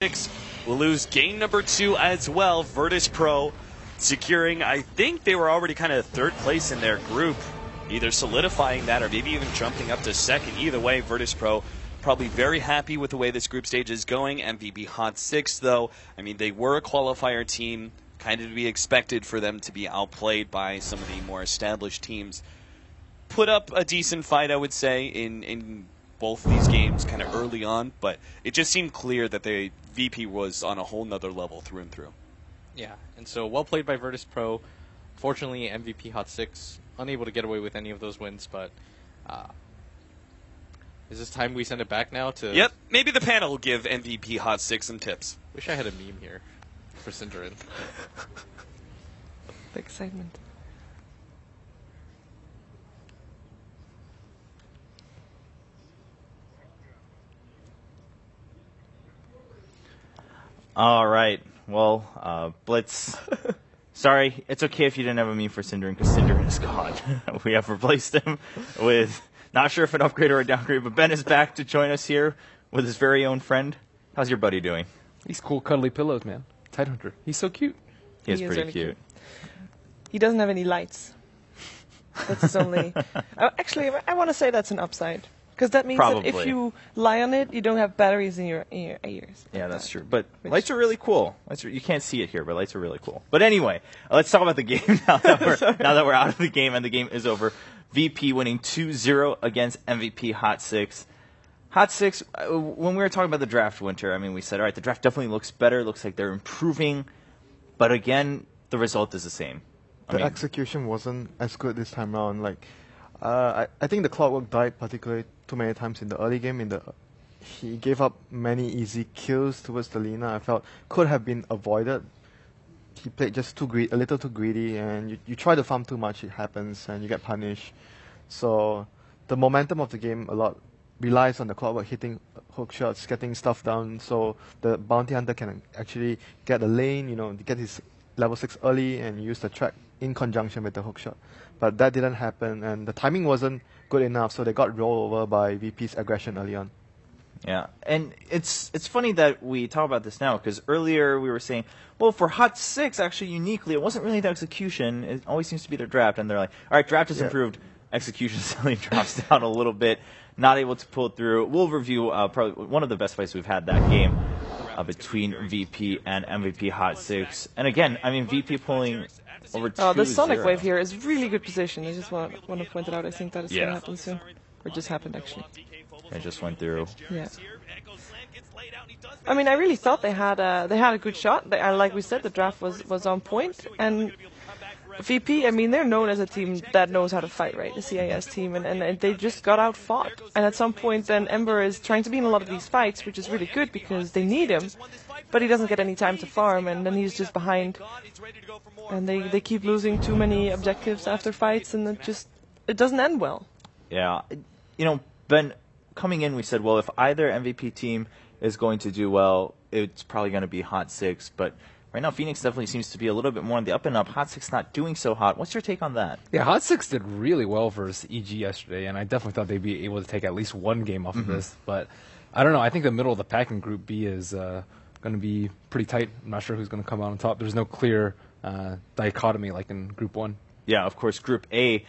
will lose game number 2 as well. Virtus Pro securing, I think they were already kind of third place in their group, either solidifying that or maybe even jumping up to second. Either way, Virtus Pro probably very happy with the way this group stage is going. MVP Hot 6, though, I mean, they were a qualifier team, kind of to be expected for them to be outplayed by some of the more established teams. Put up a decent fight, I would say, in both these games kind of early on, but it just seemed clear that the VP was on a whole nother level through and through. Yeah, and so well played by Virtus Pro. Fortunately, MVP Hot 6 unable to get away with any of those wins, but is this time we send it back now to... Yep, maybe the panel will give MVP Hot 6 some tips. Wish I had a meme here for Cinderin. Big segment. All right. Well, Blitz. Sorry, it's okay if you didn't have a meme for Cinderin, because Cinderin is gone. We have replaced him with, not sure if an upgrade or a downgrade, but Ben is back to join us here with his very own friend. How's your buddy doing? He's cool, cuddly pillows, man. Tidehunter. He's so cute. He is pretty really cute. He doesn't have any lights. That's his only... actually, I want to say that's an upside. Because that means that if you lie on it, you don't have batteries in your ears. Yeah, that's true. But lights are really cool. You can't see it here, but lights are really cool. But anyway, let's talk about the game now that we're out of the game and the game is over. VP winning 2-0 against MVP Hot 6. Hot 6, when we were talking about the draft, Winter, I mean, we said, all right, the draft definitely looks better. Looks like they're improving. But again, the result is the same. The execution wasn't as good this time around. Like, I think the clockwork died particularly too many times in the early game. He gave up many easy kills towards the Lina. I felt could have been avoided. He played just a little too greedy, and you try to farm too much, it happens, and you get punished. So the momentum of the game a lot relies on the clockwork hitting hook shots, getting stuff down, so the bounty hunter can actually get the lane, get his level 6 early and use the track in conjunction with the hook shot. But that didn't happen, and the timing wasn't good enough, so they got rolled over by VP's aggression early on. Yeah, and it's funny that we talk about this now, because earlier we were saying, well, for Hot 6, actually uniquely, it wasn't really the execution. It always seems to be their draft, and they're like, all right, draft has improved, execution suddenly drops down a little bit, not able to pull through. We'll review probably one of the best fights we've had that game between VP and MVP Hot 6. And again, I mean, VP pulling over 2-0. The Sonic Wave here is really good position. I just want to point it out. I think that is going to happen soon. Or just happened, actually. It just went through. Yeah. I mean, I really thought they had a good shot. Like we said, the draft was on point. And VP, I mean, they're known as a team that knows how to fight, right? The CIS team, and they just got outfought. And at some point, then Ember is trying to be in a lot of these fights, which is really good because they need him, but he doesn't get any time to farm, and then he's just behind. And they keep losing too many objectives after fights, and it doesn't end well. Yeah, Ben, coming in, we said, well, if either MVP team is going to do well, it's probably going to be Hot 6, but right now, Phoenix definitely seems to be a little bit more on the up and up. Hot 6 not doing so hot. What's your take on that? Yeah, Hot 6 did really well versus EG yesterday, and I definitely thought they'd be able to take at least one game off of this. But I don't know. I think the middle of the pack in Group B is going to be pretty tight. I'm not sure who's going to come out on top. There's no clear dichotomy like in Group 1. Yeah, of course, Group A,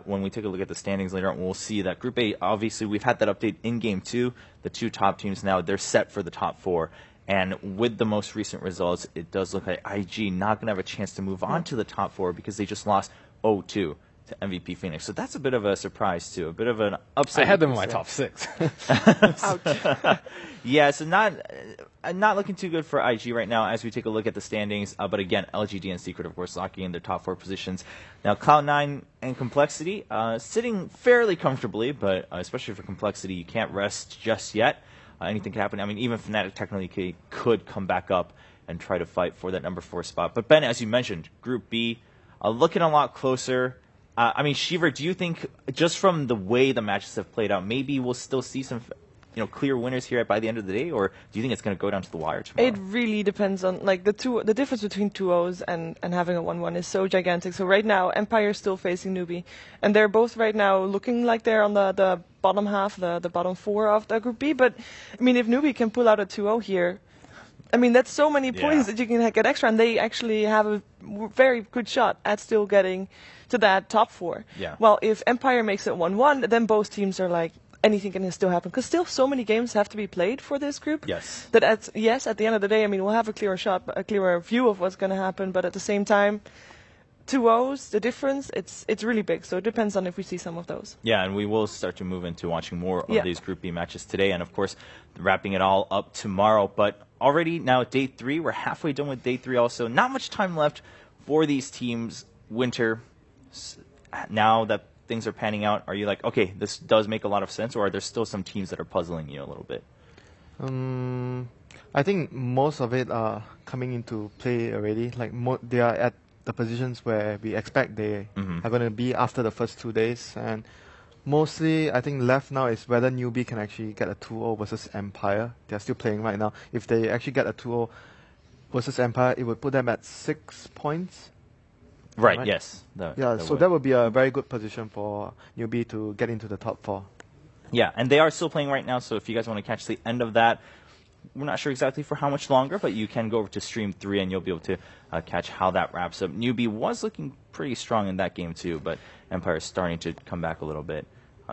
when we take a look at the standings later on, we'll see that Group A, obviously, we've had that update in Game 2. The 2 top teams now, they're set for the top 4. And with the most recent results, it does look like IG not going to have a chance to move on to the top 4 because they just lost 0-2 to MVP Phoenix. So that's a bit of a surprise, too. A bit of an upset. I had them in my top 6. Ouch. Yeah, so not looking too good for IG right now as we take a look at the standings. But again, LGD and Secret, of course, locking in their top 4 positions. Now, Cloud9 and Complexity sitting fairly comfortably, but especially for Complexity, you can't rest just yet. Anything can happen. I mean, even Fnatic technically could come back up and try to fight for that number 4 spot. But Ben, as you mentioned, Group B, looking a lot closer. I mean, Shiver, do you think just from the way the matches have played out, maybe we'll still see some clear winners here by the end of the day, or do you think it's going to go down to the wire tomorrow? It really depends on the difference between 2-0s and having a 1-1 is so gigantic. So right now, Empire is still facing Newbie, and they're both right now looking like they're on the bottom half, the bottom 4 of the Group B. But I mean, if Newbie can pull out a 2-0 here, I mean, that's so many Yeah. points that you can get extra, and they actually have a very good shot at still getting to that top 4. Yeah. Well, if Empire makes it 1-1, then both teams are like, anything can still happen, because still so many games have to be played for this group. Yes. That at the end of the day, I mean, we'll have a clearer view of what's going to happen, but at the same time, 2-0s, the difference, it's really big. So it depends on if we see some of those. Yeah, and we will start to move into watching more of Yeah. these Group B matches today, and of course, wrapping it all up tomorrow. But already now at day 3, we're halfway done with day 3 also. Not much time left for these teams. Winter, now that things are panning out, are you like, okay, this does make a lot of sense, or are there still some teams that are puzzling you a little bit? I think most of it are coming into play already. Like they are at the positions where we expect they are going to be after the first 2 days, and mostly I think left now is whether Newbie can actually get a 2-0 versus Empire. They are still playing right now. If they actually get a 2-0 versus Empire, it would put them at 6 points. Right, yes. So that would be a very good position for Newbie to get into the top 4. Yeah, and they are still playing right now, so if you guys want to catch the end of that, we're not sure exactly for how much longer, but you can go over to Stream 3 and you'll be able to catch how that wraps up. Newbie was looking pretty strong in that game too, but Empire is starting to come back a little bit,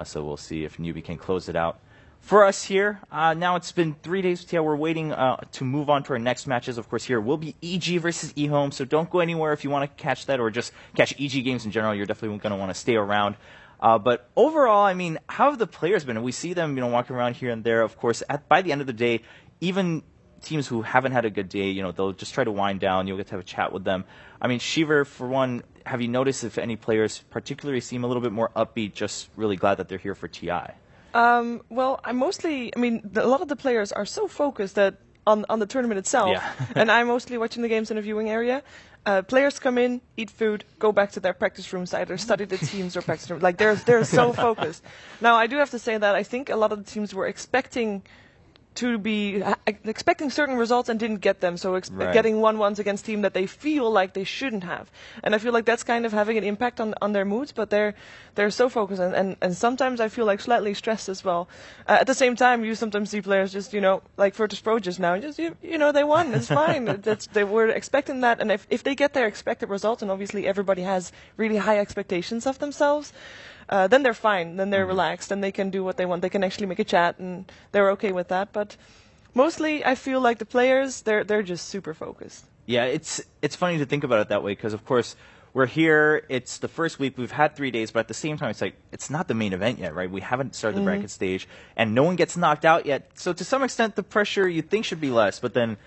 so we'll see if Newbie can close it out. For us here, now it's been 3 days. Yeah, we're waiting to move on to our next matches. Of course, here will be EG versus eHome, so don't go anywhere if you want to catch that, or just catch EG games in general. You're definitely going to want to stay around. But overall, I mean, how have the players been? We see them, walking around here and there. Of course, by the end of the day, even teams who haven't had a good day, they'll just try to wind down. You'll get to have a chat with them. I mean, Shiver, for one, have you noticed if any players particularly seem a little bit more upbeat, just really glad that they're here for TI? Well, a lot of the players are so focused that on the tournament itself, Yeah. and I'm mostly watching the games in a viewing area. Players come in, eat food, go back to their practice rooms, either study the teams or practice rooms. Like they're so focused. Now, I do have to say that I think a lot of the teams were expecting certain results and didn't get them, so Right. getting 1-1s against team that they feel like they shouldn't have, and I feel like that's kind of having an impact on their moods. But they're so focused, and sometimes I feel like slightly stressed as well. At the same time, you sometimes see players just like Virtus Pro just now, just they won, it's fine. They were expecting that, and if they get their expected results, and obviously everybody has really high expectations of themselves. Then they're fine. Then they're relaxed, and they can do what they want. They can actually make a chat, and they're okay with that. But mostly, I feel like the players, they're just super focused. Yeah, it's funny to think about it that way because, of course, we're here. It's the first week. We've had 3 days, but at the same time, it's like it's not the main event yet, right? We haven't started the bracket stage, and no one gets knocked out yet. So to some extent, the pressure you'd think should be less, but then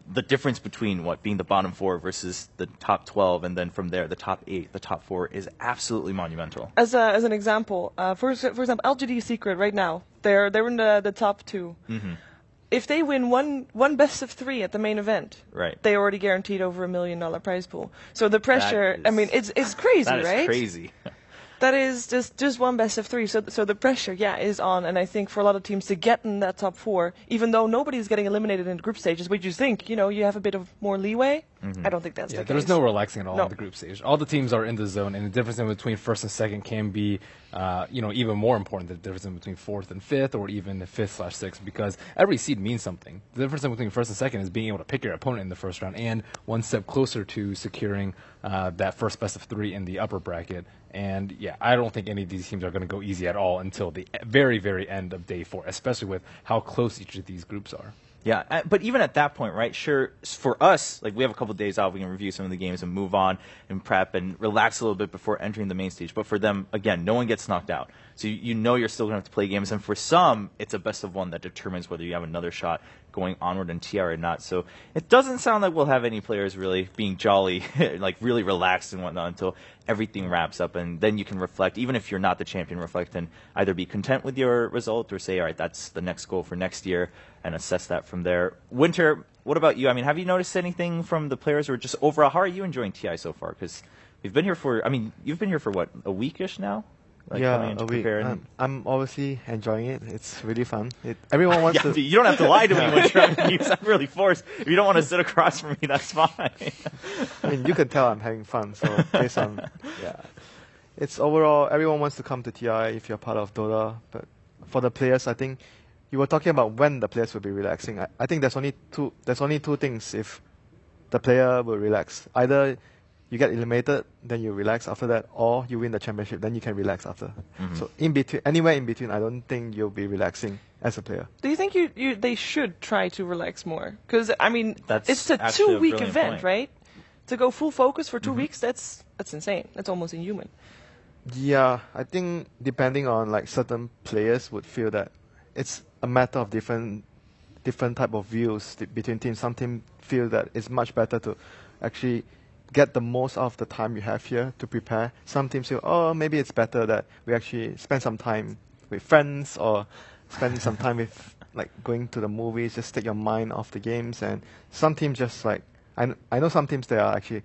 the difference between being the bottom 4 versus the top 12, and then from there the top 8, the top 4 is absolutely monumental. As an example, for example, LGD Secret right now, they're in the top 2. If they win one best of 3 at the main event, Right. they already guaranteed over $1 million prize pool. So the pressure, it's crazy, That is right? crazy. That is just one best of 3. So the pressure, is on. And I think for a lot of teams to get in that top 4, even though nobody's getting eliminated in the group stages, which you think, you have a bit of more leeway, I don't think that's the case. There's no relaxing at all No. in the group stage. All the teams are in the zone, and the difference in between first and second can be, even more important than the difference in between fourth and fifth, or even the 5th/6th, because every seed means something. The difference in between first and second is being able to pick your opponent in the first round, and one step closer to securing that first best of 3 in the upper bracket. And I don't think any of these teams are going to go easy at all until the very, very end of day 4, especially with how close each of these groups are. Yeah, but even at that point, right, sure, for us, like, we have a couple of days off, we can review some of the games and move on and prep and relax a little bit before entering the main stage. But for them, again, no one gets knocked out. So you're still going to have to play games. And for some, it's a best of 1 that determines whether you have another shot going onward in TR or not. So it doesn't sound like we'll have any players really being jolly, like really relaxed and whatnot until everything wraps up. And then you can reflect, even if you're not the champion, reflect and either be content with your result or say, all right, that's the next goal for next year, and assess that from there. Winter, what about you? I mean, have you noticed anything from the players, or just overall, how are you enjoying TI so far? Because you've been here for what, a weekish now? Like, coming in to a week. prepare and- I'm obviously enjoying it. It's really fun. Everyone wants Yeah, to. you don't have to lie to me when you sound really forced. If you don't want to sit across from me, that's fine. I mean, you can tell I'm having fun. So based on it's overall, everyone wants to come to TI if you're part of Dota. But for the players, I think you were talking about when the players will be relaxing. I think there's only two things if the player will relax. Either you get eliminated, then you relax after that, or you win the championship, then you can relax after. So in between, anywhere in between, I don't think you'll be relaxing as a player. Do you think they should try to relax more? Because I mean, That's it's a actually a 2-week brilliant event, point. right? To go full focus for 2 weeks, that's insane. That's almost inhuman. Yeah, I think depending on like certain players would feel that it's a matter of different type of views between teams. Some teams feel that it's much better to actually get the most out of the time you have here to prepare. Some teams feel, oh, maybe it's better that we actually spend some time with friends or spend some time with like going to the movies, just take your mind off the games. And some teams just like, I know some teams they are actually,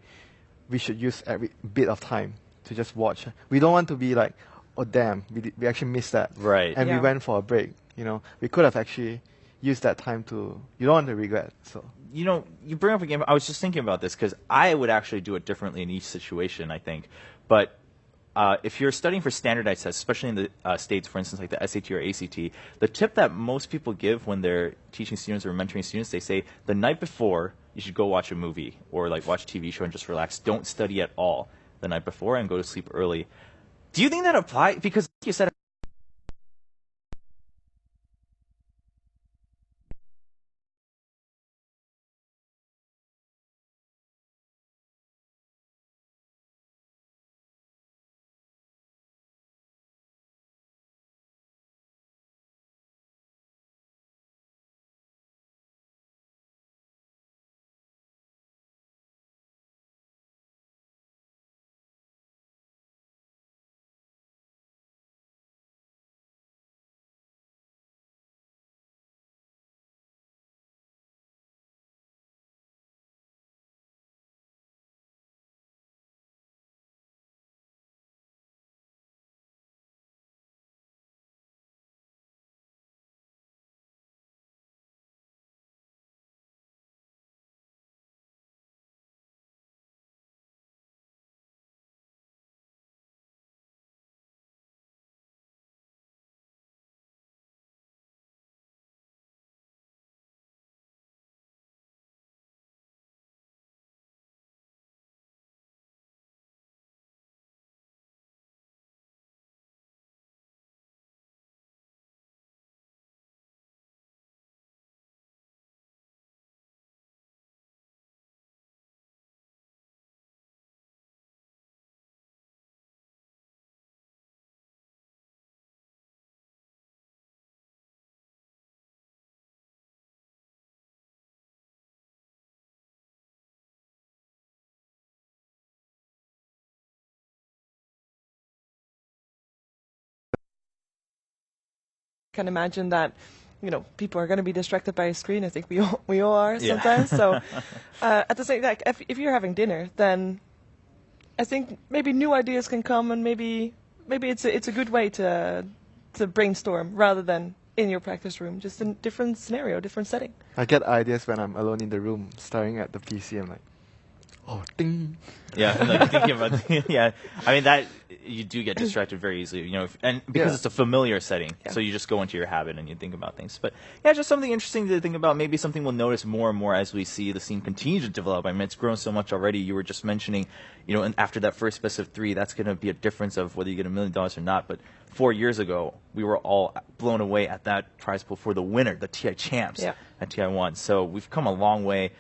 we should use every bit of time to just watch. We don't want to be like, oh damn, we actually missed that. Right. And Yeah. we went for a break. We could have actually used that time to, you don't want to regret. So You bring up a game. I was just thinking about this because I would actually do it differently in each situation, I think. But if you're studying for standardized tests, especially in the States, for instance, like the SAT or ACT, the tip that most people give when they're teaching students or mentoring students, they say the night before you should go watch a movie or like watch a TV show and just relax. Don't study at all the night before and go to sleep early. Do you think that applies? Because like you said, Can imagine that, people are going to be distracted by a screen. I think we all are sometimes. So at the same time, if you're having dinner, then I think maybe new ideas can come, and maybe it's a good way to brainstorm rather than in your practice room, just in different scenario, different setting. I get ideas when I'm alone in the room staring at the PC. I'm like, oh, ding. yeah, like thinking about yeah. I mean that you do get distracted very easily, and because Yeah. it's a familiar setting, so you just go into your habit and you think about things. But yeah, just something interesting to think about. Maybe something we'll notice more and more as we see the scene continue to develop. I mean, it's grown so much already. You were just mentioning, and after that first best of 3, that's going to be a difference of whether you get $1 million or not. But 4 years ago, we were all blown away at that prize pool for the winner, the TI champs Yeah. at TI1. So we've come a long way.